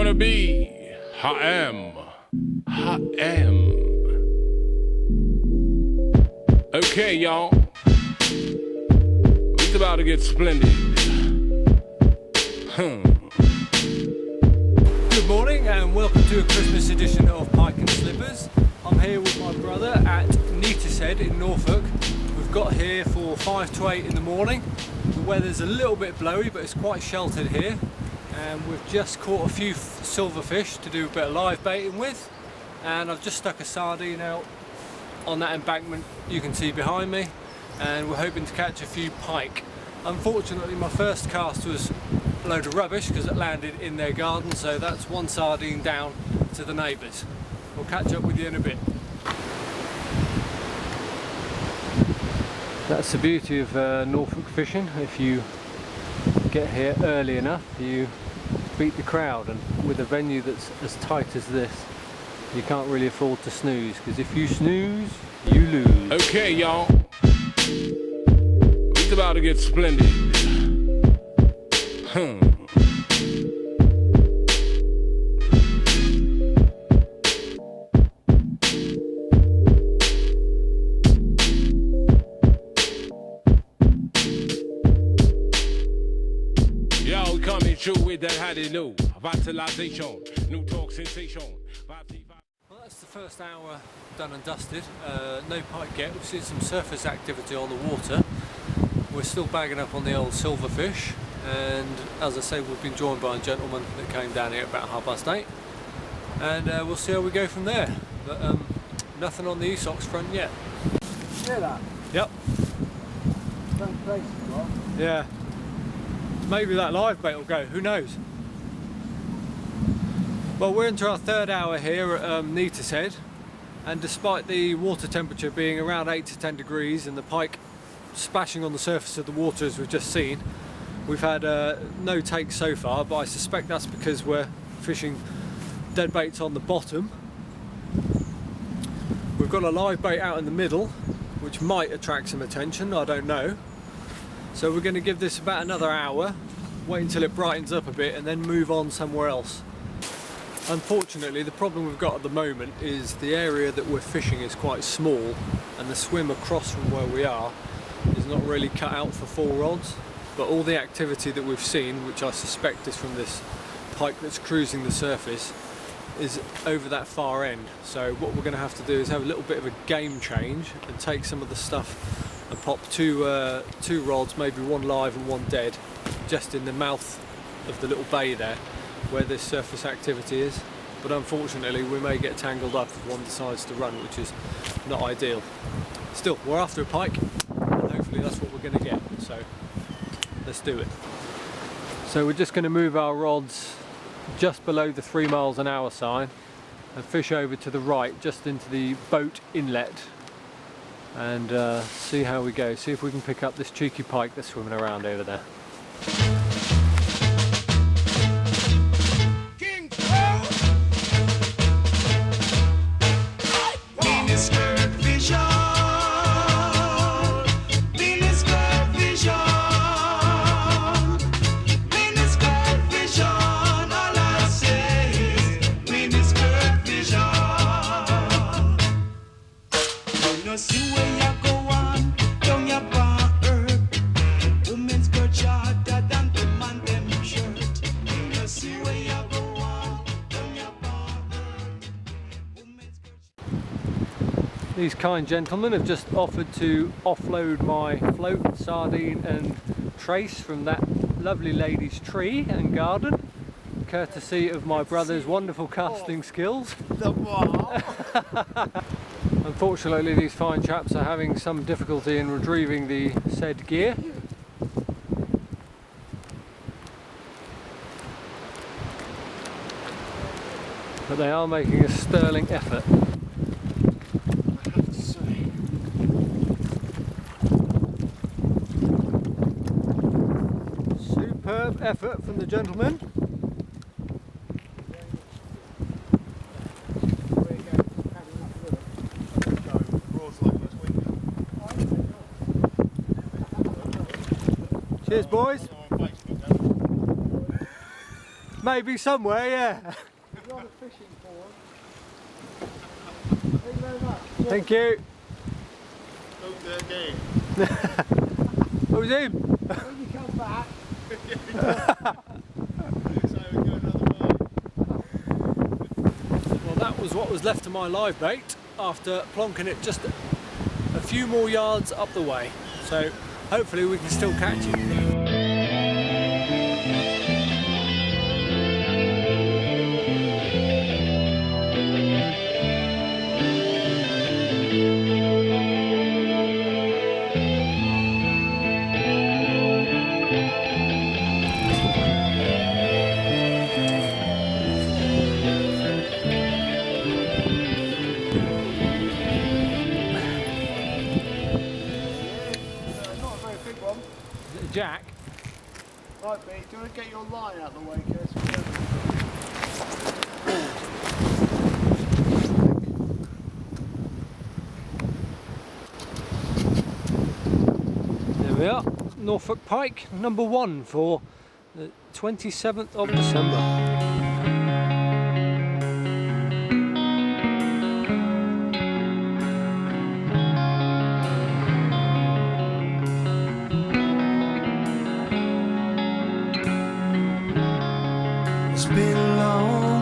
wanna be. I am. I am. Okay, y'all. It's about to get splendid. Good morning and welcome to a Christmas edition of Pikeandslippers. I'm here with my brother at Neatishead in Norfolk. We've got here for 5 to 8 in the morning. The weather's a little bit blowy, but it's quite sheltered here. And we've just caught a few silverfish to do a bit of live baiting with. And I've just stuck a sardine out on that embankment you can see behind me. And we're hoping to catch a few pike. Unfortunately, my first cast was a load of rubbish because it landed in their garden, so that's one sardine down to the neighbours. We'll catch up with you in a bit. That's the beauty of Norfolk fishing. If you get here early enough, you beat the crowd, and with a venue that's as tight as this, you can't really afford to snooze, because if you snooze, you lose. Okay, y'all. It's about to get splendid. True with that, how they know vitalization, new talk sensation. Well, that's the first hour done and dusted. No pike yet. We've seen some surface activity on the water. We're still bagging up on the old silverfish, and as I say, we've been joined by a gentleman that came down here about 8:30, and we'll see how we go from there. But nothing on the Esox front yet. Hear that? Yep. Same place as well. Yeah. Maybe that live bait will go, who knows? Well, we're into our third hour here at Neatishead, and despite the water temperature being around 8 to 10 degrees and the pike splashing on the surface of the water as we've just seen, we've had no takes so far, but I suspect that's because we're fishing dead baits on the bottom. We've got a live bait out in the middle, which might attract some attention, I don't know. So we're going to give this about another hour, wait until it brightens up a bit, and then move on somewhere else. Unfortunately, the problem we've got at the moment is the area that we're fishing is quite small, and the swim across from where we are is not really cut out for full rods. But all the activity that we've seen, which I suspect is from this pike that's cruising the surface, is over that far end. So what we're going to have to do is have a little bit of a game change and take some of the stuff and pop two rods, maybe one live and one dead, just in the mouth of the little bay there where this surface activity is. But unfortunately we may get tangled up if one decides to run, which is not ideal. Still, we're after a pike, and hopefully that's what we're going to get, so let's do it. So we're just going to move our rods just below the 3 miles an hour sign and fish over to the right, just into the boat inlet, and see how we go, see if we can pick up this cheeky pike that's swimming around over there. These kind gentlemen have just offered to offload my float, sardine and trace from that lovely lady's tree and garden, courtesy of my brother's wonderful casting skills. Unfortunately, these fine chaps are having some difficulty in retrieving the said gear. But they are making a sterling effort. Superb effort from the gentleman. Cheers, boys. maybe somewhere, yeah. You're on a fishing port. Thank you very much. Thank you. Who's him? When you come back, Well, that was what was left of my live bait after plonking it just a few more yards up the way. So hopefully we can still catch it. not a very big one. Is it a jack? Right, B, do you want to get your line out of the way, Chris? There we are, Norfolk Pike, number 1 for the 27th of December. It's been a long